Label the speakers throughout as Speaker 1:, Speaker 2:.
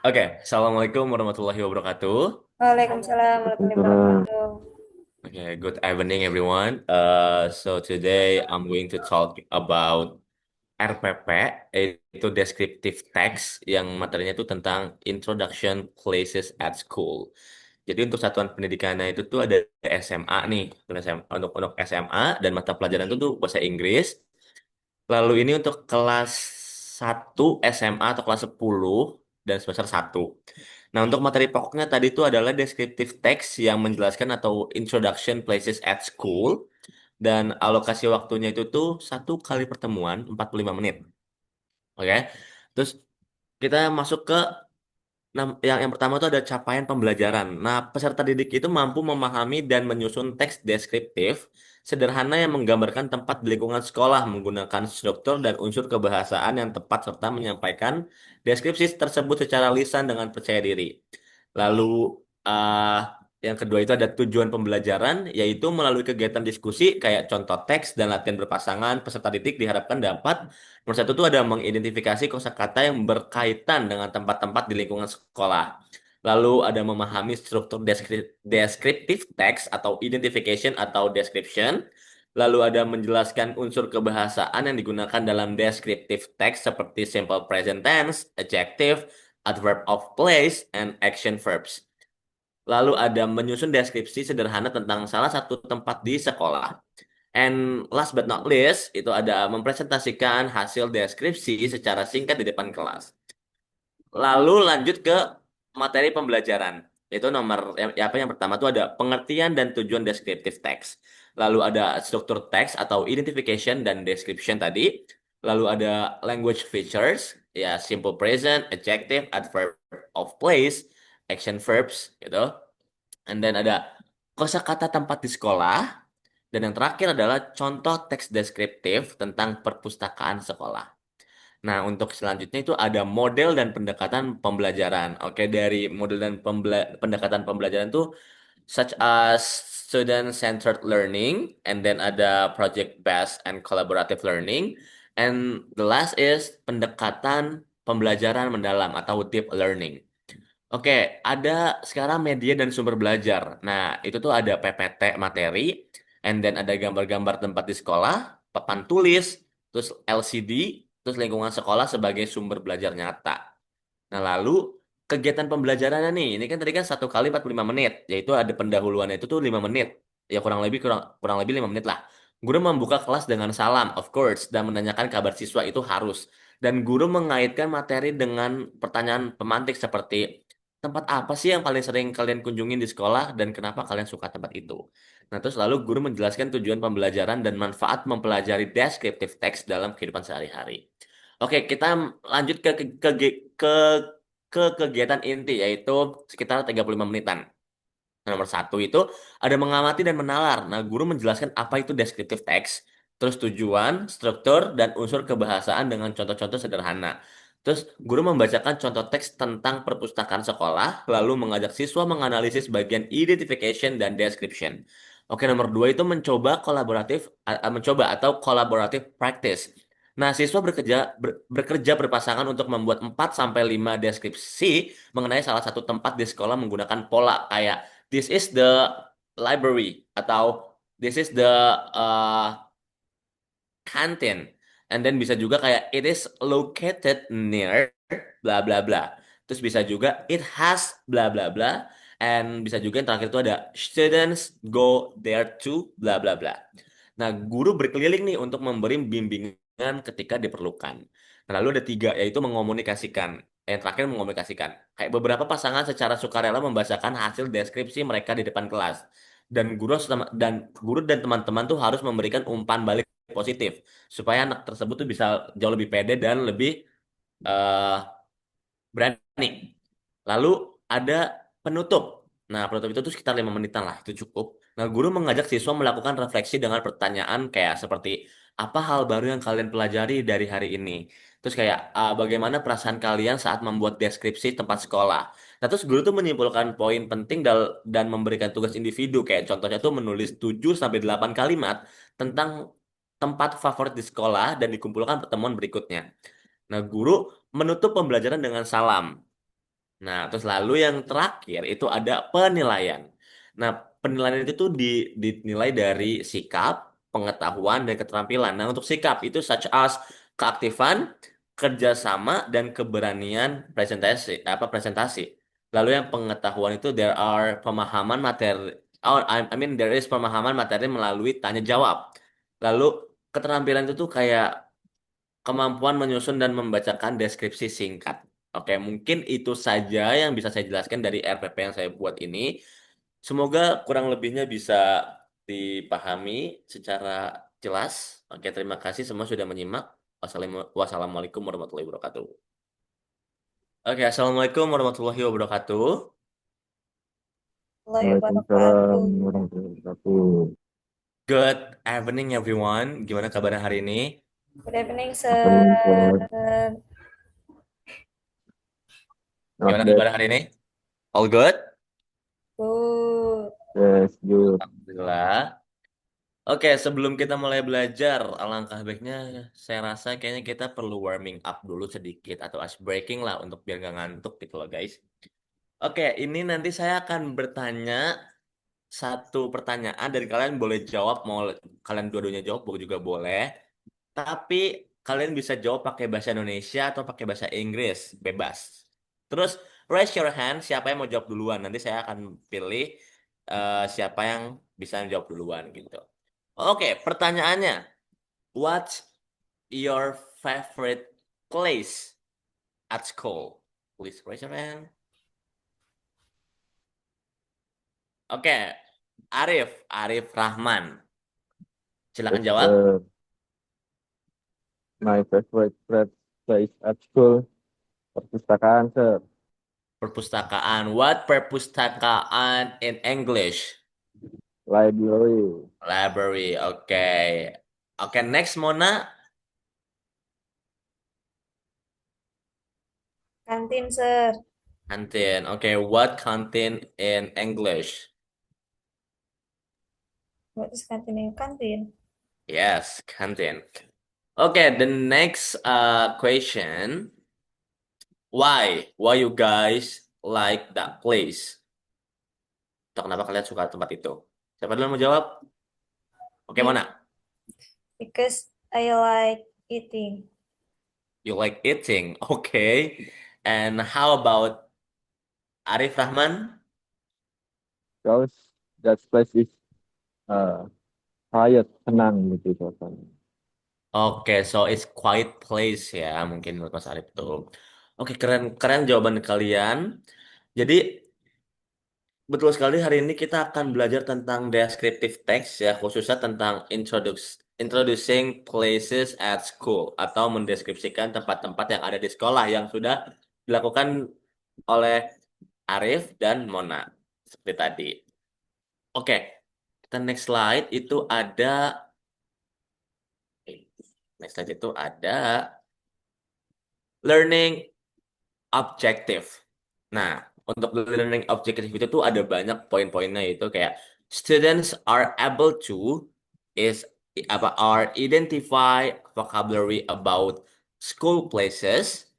Speaker 1: Oke, Assalamualaikum warahmatullahi wabarakatuh.
Speaker 2: Waalaikumsalam warahmatullahi wabarakatuh.
Speaker 1: Okay, good evening, everyone. So today I'm going to talk about RPP, yaitu descriptive text yang materinya itu tentang Introduction Classes at School. Jadi untuk satuan pendidikannya itu tuh ada SMA nih, untuk SMA dan mata pelajaran itu tuh bahasa Inggris. Lalu ini untuk kelas 1 SMA atau kelas 10 dan semester 1. Nah, untuk materi pokoknya tadi itu adalah descriptive text yang menjelaskan atau introduction places at school dan alokasi waktunya itu tuh satu kali pertemuan 45 menit. Oke. Terus kita masuk ke yang pertama itu ada capaian pembelajaran. Nah, peserta didik itu mampu memahami dan menyusun teks deskriptif sederhana yang menggambarkan tempat di lingkungan sekolah menggunakan struktur dan unsur kebahasaan yang tepat serta menyampaikan deskripsi tersebut secara lisan dengan percaya diri. Lalu eh yang kedua itu ada tujuan pembelajaran, yaitu melalui kegiatan diskusi kayak contoh teks dan latihan berpasangan, peserta didik diharapkan dapat nomor satu itu ada mengidentifikasi kosakata yang berkaitan dengan tempat-tempat di lingkungan sekolah. Lalu ada memahami struktur deskriptif text atau identification atau description. Lalu ada menjelaskan unsur kebahasaan yang digunakan dalam deskriptif text seperti simple present tense, adjective, adverb of place, and action verbs. Lalu ada menyusun deskripsi sederhana tentang salah satu tempat di sekolah. And last but not least, itu ada mempresentasikan hasil deskripsi secara singkat di depan kelas. Lalu lanjut ke materi pembelajaran. Itu nomor yang pertama itu ada pengertian dan tujuan deskriptif teks. Lalu ada struktur teks atau identification dan description tadi. Lalu ada language features, ya simple present, adjective, adverb of place, action verbs gitu. And then ada kosakata tempat di sekolah. Dan yang terakhir adalah contoh teks deskriptif tentang perpustakaan sekolah. Nah, untuk selanjutnya itu ada model dan pendekatan pembelajaran. Oke, dari model dan pendekatan pembelajaran itu such as student-centered learning, and then ada project-based and collaborative learning, and the last is pendekatan pembelajaran mendalam atau deep learning. Oke, ada sekarang media dan sumber belajar. Nah, itu tuh ada PPT materi, and then ada gambar-gambar tempat di sekolah, papan tulis, terus LCD, terus lingkungan sekolah sebagai sumber belajar nyata. Nah, lalu kegiatan pembelajarannya nih, ini kan tadi kan satu kali 45 menit, yaitu ada pendahuluannya itu tuh 5 menit. Ya kurang lebih 5 menit lah. Guru membuka kelas dengan salam, of course, dan menanyakan kabar siswa itu harus. Dan guru mengaitkan materi dengan pertanyaan pemantik seperti tempat apa sih yang paling sering kalian kunjungin di sekolah dan kenapa kalian suka tempat itu. Nah, terus lalu guru menjelaskan tujuan pembelajaran dan manfaat mempelajari descriptive text dalam kehidupan sehari-hari. Oke, kita lanjut ke kegiatan inti yaitu sekitar 35 menitan. Nomor satu itu ada mengamati dan menalar. Nah, guru menjelaskan apa itu descriptive text, terus tujuan, struktur, dan unsur kebahasaan dengan contoh-contoh sederhana. Terus guru membacakan contoh teks tentang perpustakaan sekolah, lalu mengajak siswa menganalisis bagian identification dan description. Oke, nomor dua itu mencoba atau collaborative practice. Nah, siswa bekerja berpasangan untuk membuat 4 sampai 5 deskripsi mengenai salah satu tempat di sekolah menggunakan pola kayak this is the library atau this is the uh, canteen. And then bisa juga kayak it is located near bla bla bla. Terus bisa juga it has bla bla bla. And bisa juga yang terakhir itu ada students go there to bla bla bla. Nah, guru berkeliling nih untuk memberi bimbingan ketika diperlukan. Nah, lalu ada tiga, yaitu mengomunikasikan. Yang terakhir mengomunikasikan. Kayak beberapa pasangan secara sukarela membacakan hasil deskripsi mereka di depan kelas. Dan guru dan teman-teman tuh harus memberikan umpan balik positif supaya anak tersebut tuh bisa jauh lebih pede dan lebih eh, berani. Lalu ada penutup. Nah, penutup itu tuh sekitar 5 menitan lah, itu cukup. Nah, guru mengajak siswa melakukan refleksi dengan pertanyaan kayak seperti apa hal baru yang kalian pelajari dari hari ini? Terus kayak bagaimana perasaan kalian saat membuat deskripsi tempat sekolah? Nah, terus guru tuh menyimpulkan poin penting dan memberikan tugas individu kayak contohnya tuh menulis 7 sampai 8 kalimat tentang tempat favorit di sekolah dan dikumpulkan pertemuan berikutnya. Nah, guru menutup pembelajaran dengan salam. Nah, terus lalu yang terakhir itu ada penilaian. Nah, penilaian itu tuh dinilai dari sikap, pengetahuan, dan keterampilan. Nah, untuk sikap itu such as keaktifan, kerjasama, dan keberanian presentasi. Lalu yang pengetahuan itu there are pemahaman materi, I mean there is pemahaman materi melalui tanya jawab. Lalu keterampilan itu tuh kayak kemampuan menyusun dan membacakan deskripsi singkat. Oke, mungkin itu saja yang bisa saya jelaskan dari RPP yang saya buat ini. Semoga kurang lebihnya bisa dipahami secara jelas. Oke, terima kasih semua sudah menyimak. Wassalamualaikum warahmatullahi wabarakatuh. Oke, assalamualaikum warahmatullahi wabarakatuh.
Speaker 2: Warahmatullahi
Speaker 3: Waalaikumsalam
Speaker 2: wabarakatuh.
Speaker 3: warahmatullahi wabarakatuh.
Speaker 1: Good evening everyone. Gimana kabarnya hari ini?
Speaker 2: Good evening,
Speaker 3: Happening for
Speaker 2: sir.
Speaker 3: not
Speaker 1: Gimana
Speaker 3: bad.
Speaker 1: kabarnya hari ini? All good?
Speaker 2: Good.
Speaker 3: Yes, good.
Speaker 1: Alhamdulillah. Oke, sebelum kita mulai belajar, alangkah baiknya saya rasa kayaknya kita perlu warming up dulu sedikit atau ice breaking lah untuk biar nggak ngantuk gitu loh guys. Oke, ini nanti saya akan bertanya satu pertanyaan dari kalian boleh jawab, mau kalian dua-duanya jawab juga boleh. Tapi kalian bisa jawab pakai bahasa Indonesia atau pakai bahasa Inggris, bebas. Terus raise your hand siapa yang mau jawab duluan. Nanti saya akan pilih siapa yang bisa jawab duluan gitu. Oke, pertanyaannya, what's your favorite place at school? Please raise your hand. Oke, Arif Rahman.
Speaker 3: Yes,
Speaker 1: Silakan jawab.
Speaker 3: my favorite place at school, perpustakaan, sir.
Speaker 1: Perpustakaan. What perpustakaan in English?
Speaker 3: Library.
Speaker 1: Library. Oke. Oke, next Mona.
Speaker 2: Kantin, sir.
Speaker 1: Kantin. Oke, what canteen in English?
Speaker 2: What is kantin in kantin?
Speaker 1: Yes, canteen. Okay, the next question. Why? Why you guys like that place? Atau kenapa kalian suka tempat itu? Siapa dulu yang mau jawab? Oke,
Speaker 2: Be-
Speaker 1: Mona.
Speaker 2: Because I like eating.
Speaker 1: You like eating. Okay. And how about Arif Rahman?
Speaker 3: Because that place is uh, quiet, tenang gitu suasana.
Speaker 1: Oke, so it's quiet place ya, mungkin menurut Mas Arif tuh. Oke, keren keren jawaban kalian. Jadi betul sekali hari ini kita akan belajar tentang descriptive text ya, khususnya tentang introducing places at school atau mendeskripsikan tempat-tempat yang ada di sekolah yang sudah dilakukan oleh Arif dan Mona seperti tadi. Oke, kita next slide itu ada next slide itu ada learning objective. Nah, untuk learning objective itu tuh ada banyak poin-poinnya itu kayak students are able to is apa are identify vocabulary about school places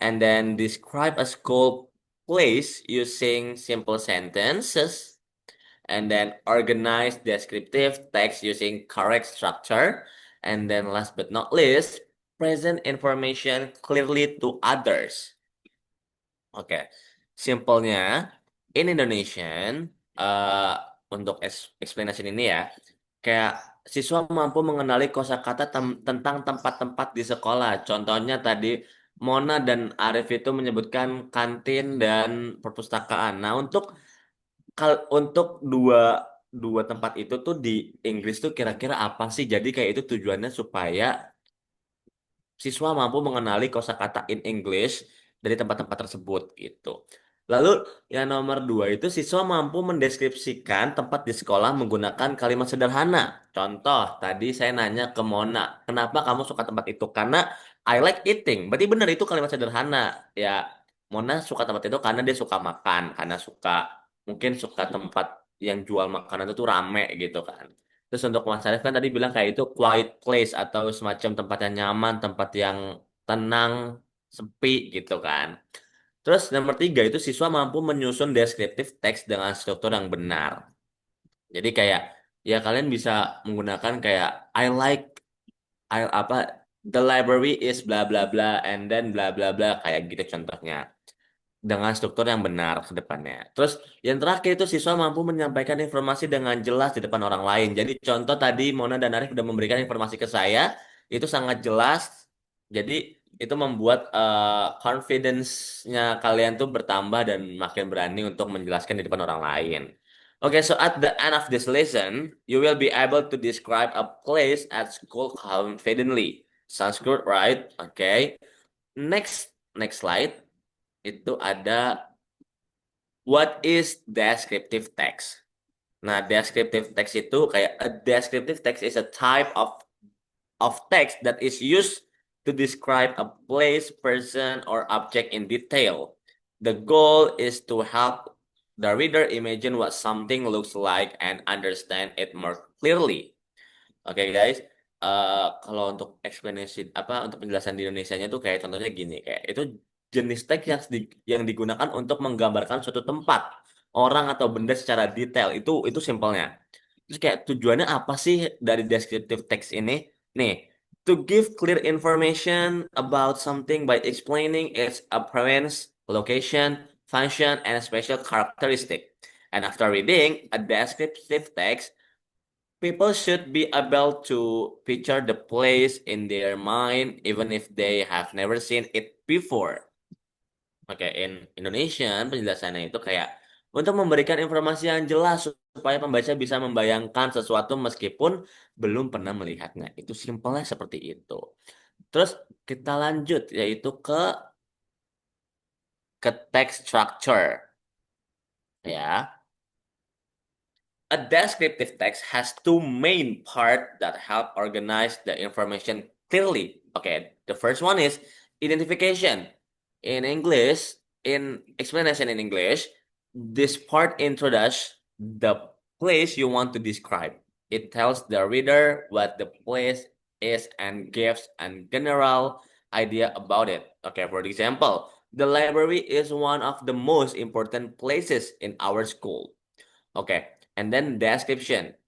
Speaker 1: and then describe a school place using simple sentences and then organize descriptive text using correct structure and then last but not least present information clearly to others. Oke, simpelnya in Indonesian eh untuk explanation ini ya, kayak siswa mampu mengenali kosakata tentang tempat-tempat di sekolah. Contohnya tadi Mona dan Arif itu menyebutkan kantin dan perpustakaan. Nah, untuk dua dua tempat itu tuh di Inggris tuh kira-kira apa sih? Jadi kayak itu tujuannya supaya siswa mampu mengenali kosakata in English dari tempat-tempat tersebut gitu. Lalu yang nomor dua itu siswa mampu mendeskripsikan tempat di sekolah menggunakan kalimat sederhana. Contoh, tadi saya nanya ke Mona, kenapa kamu suka tempat itu? Karena I like eating. Berarti benar itu kalimat sederhana. Ya, Mona suka tempat itu karena dia suka makan, karena mungkin suka tempat yang jual makanan itu tuh rame gitu kan. Terus untuk Mas Arif kan tadi bilang kayak itu quiet place atau semacam tempat yang nyaman, tempat yang tenang, sepi gitu kan. Terus nomor tiga itu siswa mampu menyusun deskriptif teks dengan struktur yang benar. Jadi kayak ya kalian bisa menggunakan kayak I apa the library is bla bla bla and then bla bla bla kayak gitu contohnya dengan struktur yang benar ke depannya. Terus yang terakhir itu siswa mampu menyampaikan informasi dengan jelas di depan orang lain. Jadi contoh tadi Mona dan Arif sudah memberikan informasi ke saya itu sangat jelas. Jadi itu membuat confidence-nya kalian tuh bertambah dan makin berani untuk menjelaskan di depan orang lain. Okay, so at the end of this lesson, you will be able to describe a place at school confidently. Sounds good, right? Okay. Next slide. Itu ada what is descriptive text. Nah, descriptive text itu kayak a descriptive text is a type of text that is used to describe a place, person, or object in detail. The goal is to help the reader imagine what something looks like and understand it more clearly. Oke guys, kalau untuk explanation apa untuk penjelasan di Indonesianya tuh kayak contohnya gini, kayak itu jenis teks yang digunakan untuk menggambarkan suatu tempat, orang atau benda secara detail. Itu simpelnya. Terus kayak tujuannya apa sih dari descriptive text ini? Nih, to give clear information about something by explaining its appearance, location, function, and special characteristic. And after reading a descriptive text, people should be able to picture the place in their mind even if they have never seen it before. Oke, in Indonesian penjelasannya itu kayak untuk memberikan informasi yang jelas supaya pembaca bisa membayangkan sesuatu meskipun belum pernah melihatnya. Itu simpelnya seperti itu. Terus kita lanjut yaitu ke text structure ya. A descriptive text has two main parts that help organize the information clearly. Okay, the first one is identification. In English, in explanation in English, this part introduces the place you want to describe. It tells the reader what the place is and gives a general idea about it. Okay, for example, the library is one of the most important places in our school. Okay, and then description.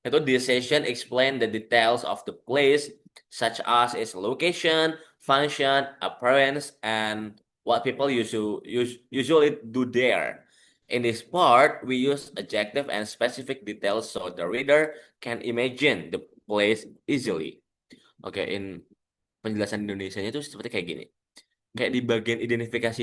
Speaker 1: Itu this session explain the details of the place, such as its location, function, appearance, and what people usually do there. In this part, we use adjective and specific details so the reader can imagine the place easily. Oke, in penjelasan Indonesianya itu seperti kayak gini. Kayak di bagian identifikasi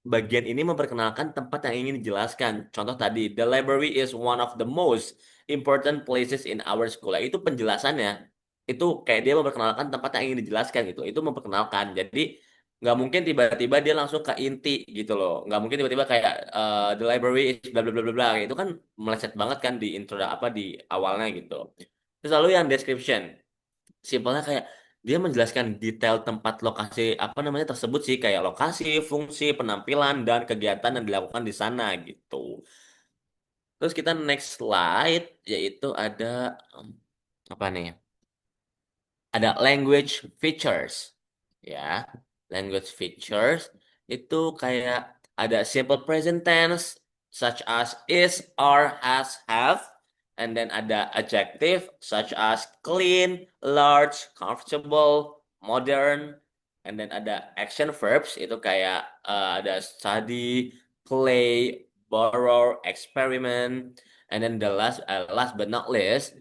Speaker 1: bagian ini memperkenalkan tempat yang ingin dijelaskan. Contoh tadi, the library is one of the most important places in our school. Itu penjelasannya. Itu kayak dia memperkenalkan tempat yang ingin dijelaskan gitu. Itu memperkenalkan. Jadi nggak mungkin tiba-tiba dia langsung ke inti gitu loh. Nggak mungkin tiba-tiba kayak the library is bla bla bla bla bla. Itu kan meleset banget kan di intro apa di awalnya gitu. Terus lalu yang description. Simpelnya kayak dia menjelaskan detail tempat lokasi apa namanya tersebut sih kayak lokasi, fungsi, penampilan dan kegiatan yang dilakukan di sana gitu. Terus kita next slide yaitu ada apa nih? Ada language features. Ya, language features itu kayak ada simple present tense such as is, are, has, have, and then ada adjective such as clean, large, comfortable, modern, and then ada action verbs itu kayak ada study, play, borrow, experiment, and then the last but not least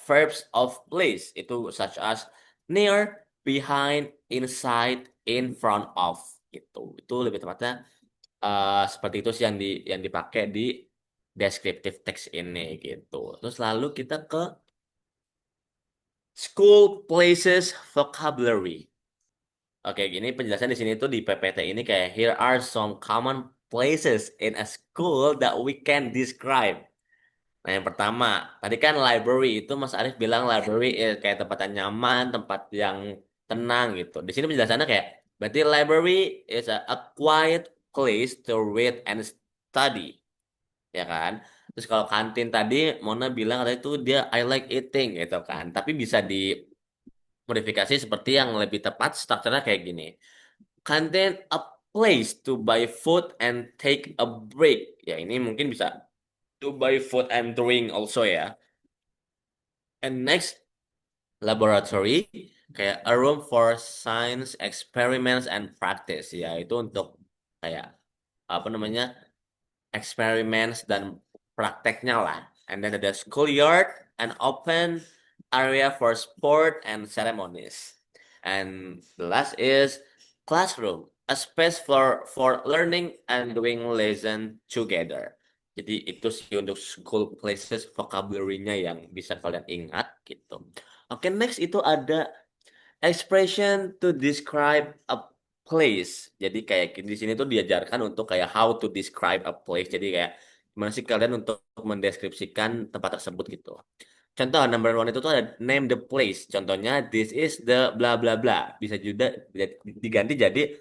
Speaker 1: verbs of place itu such as near, behind, inside, in front of gitu. Itu lebih tepatnya seperti itu sih yang dipakai di descriptive text ini gitu. Terus lalu kita ke school places vocabulary. Oke, gini penjelasan di sini tuh di PPT ini kayak here are some common places in a school that we can describe. Nah, yang pertama, tadi kan library itu Mas Arif bilang library kayak tempat yang nyaman, tempat yang tenang gitu. Di sini penjelasannya kayak berarti library is a quiet place to read and study, ya kan? Terus kalau kantin tadi Mona bilang katanya itu dia I like eating gitu kan. Tapi bisa dimodifikasi seperti yang lebih tepat strukturnya kayak gini. Contain a place to buy food and take a break. Ya, ini mungkin bisa to buy food and drink also ya. And next, laboratory, kayak a room for science, experiments, and practice. Ya, itu untuk kayak apa namanya experiments dan prakteknya lah. And then ada schoolyard, an open area for sport and ceremonies. And the last is classroom, a space for learning and doing lesson together. Jadi itu sih untuk school places vocabulary-nya yang bisa kalian ingat gitu. Oke, next itu ada expression to describe a place. Jadi kayak di sini tuh diajarkan untuk kayak how to describe a place. Jadi kayak gimana sih kalian untuk mendeskripsikan tempat tersebut gitu. Contoh number one itu tuh ada name the place. Contohnya this is the bla bla bla. Bisa juga diganti jadi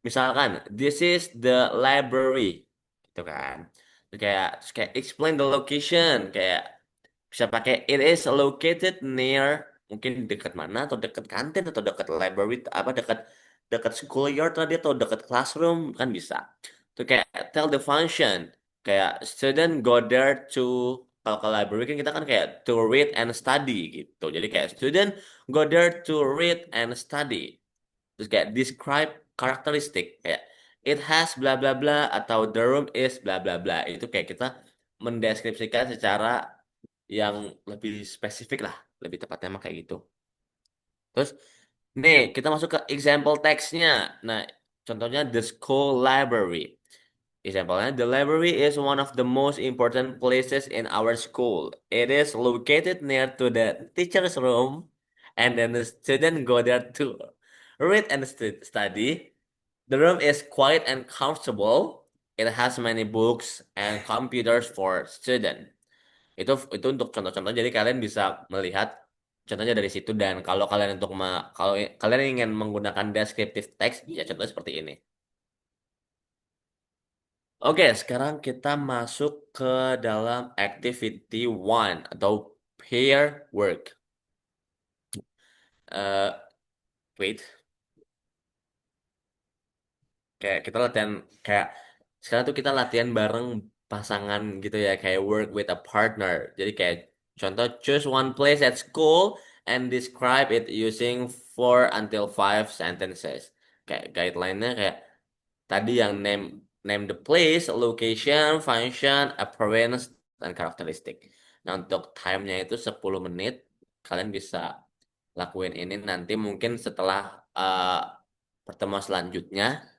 Speaker 1: misalkan this is the library gitu kan. Terus kayak explain the location kayak bisa pakai it is located near mungkin dekat mana atau dekat kantin atau dekat library apa dekat dekat schoolyard tadi atau dekat classroom kan bisa. Tuh kayak tell the function kayak student go there to kalau ke library kan kita kan kayak to read and study gitu. Jadi kayak student go there to read and study. Terus kayak describe karakteristik kayak it has bla bla bla atau the room is bla bla bla. Itu kayak kita mendeskripsikan secara yang lebih spesifik lah, lebih tepatnya mah kayak gitu. Terus, nih kita masuk ke example text-nya. Nah, contohnya the school library. Example-nya, the library is one of the most important places in our school. It is located near to the teacher's room, and then the student go there to read and study. The room is quiet and comfortable. It has many books and computers for students. Itu untuk contoh-contoh jadi kalian bisa melihat contohnya dari situ dan kalau kalian untuk kalau kalian ingin menggunakan descriptive text ya contohnya seperti ini. Oke, sekarang kita masuk ke dalam activity one atau pair work. Eh wait, kayak kita latihan kayak sekarang tuh kita latihan bareng pasangan gitu ya kayak work with a partner. Jadi kayak contoh choose one place at school and describe it using 4 until 5 sentences. Kayak guideline-nya kayak tadi yang name the place, location, function, appearance, dan karakteristik. Nah, untuk time-nya itu 10 menit. Kalian bisa lakuin ini nanti mungkin setelah uh, pertemuan selanjutnya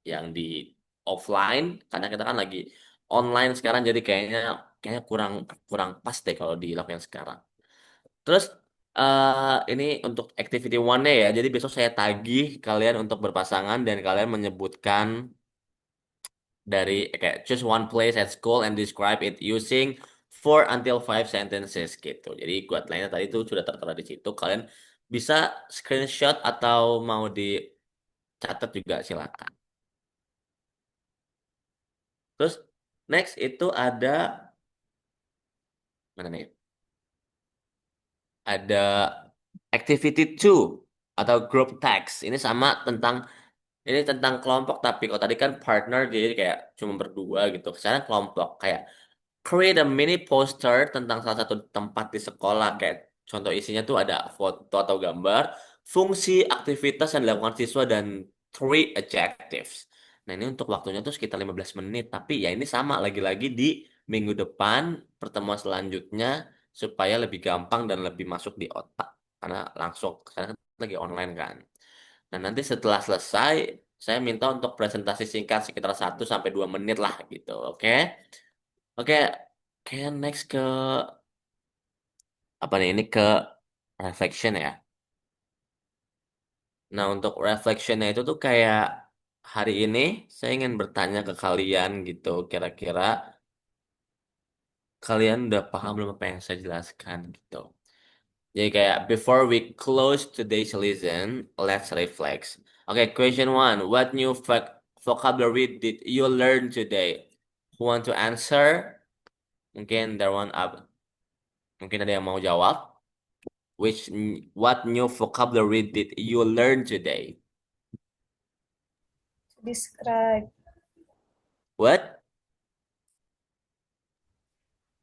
Speaker 1: yang di offline karena kita kan lagi online sekarang jadi kayaknya kayaknya kurang kurang pas deh kalau dilakukan sekarang. Terus ini untuk activity one-nya ya. Jadi besok saya tagih kalian untuk berpasangan dan kalian menyebutkan dari kayak choose one place at school and describe it using 4 until 5 sentences gitu. Jadi guideline-nya tadi itu sudah tertera di situ. Kalian bisa screenshot atau mau dicatat juga silakan. Terus next itu ada mana nih? Ada activity two atau group text. Ini tentang kelompok tapi kalau tadi kan partner jadi kayak cuma berdua gitu. Sekarang kelompok kayak create a mini poster tentang salah satu tempat di sekolah kayak contoh isinya tuh ada foto atau gambar, fungsi, aktivitas yang dilakukan siswa dan three adjectives. Nah, ini untuk waktunya tuh sekitar 15 menit, tapi ya ini sama lagi-lagi di minggu depan pertemuan selanjutnya supaya lebih gampang dan lebih masuk di otak karena langsung karena kan lagi online kan. Nah, nanti setelah selesai saya minta untuk presentasi singkat sekitar 1 sampai 2 menit lah gitu, oke? Oke, oke next ke apa nih? Ini ke reflection ya. Nah, untuk reflectionnya itu tuh kayak hari ini saya ingin bertanya ke kalian gitu. Kira-kira kalian udah paham belum apa yang saya jelaskan gitu. Jadi kayak before we close today's lesson, let's reflect. Okay, question one. What new vocabulary did you learn today? Who want to answer? Mungkin there one up. Mungkin ada yang mau jawab. What new vocabulary did you learn today?
Speaker 2: Describe.
Speaker 1: What?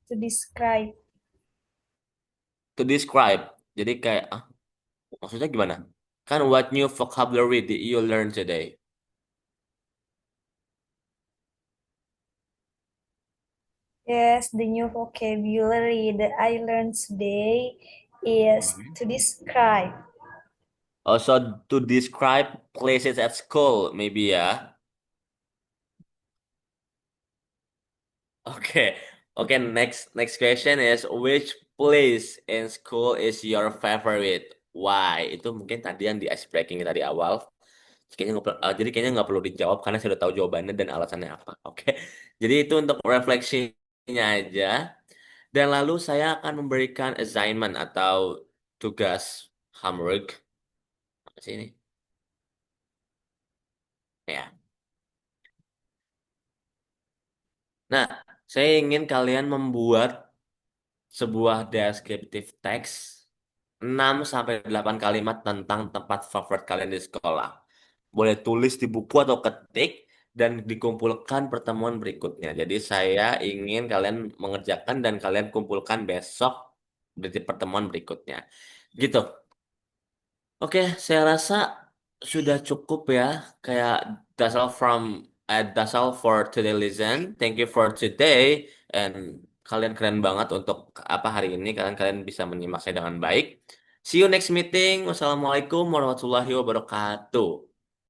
Speaker 2: To describe.
Speaker 1: To describe. Jadi kayak, maksudnya gimana? Kan what new vocabulary did you learn today?
Speaker 2: Yes, the new vocabulary that I learned today is
Speaker 1: Mhm.
Speaker 2: to describe.
Speaker 1: Also to describe places at school, maybe ya. Okay. Okay, next question is which place in school is your favorite? Why? Itu mungkin tadi yang di ice breaking tadi awal. Jadi kayaknya nggak perlu dijawab karena saya udah tahu jawabannya dan alasannya apa. Oke. Jadi itu untuk refleksinya aja. Dan lalu saya akan memberikan assignment atau tugas homework. Apa sih ini? Ya. Nah, saya ingin kalian membuat sebuah descriptive text 6 sampai 8 kalimat tentang tempat favorit kalian di sekolah. Boleh tulis di buku atau ketik dan dikumpulkan pertemuan berikutnya. Jadi saya ingin kalian mengerjakan dan kalian kumpulkan besok di pertemuan berikutnya. Gitu. Oke, saya rasa sudah cukup ya. Kayak that's all for today listen. Thank you for today and kalian keren banget untuk apa hari ini kalian bisa menyimak saya dengan baik. See you next meeting. Wassalamualaikum warahmatullahi wabarakatuh.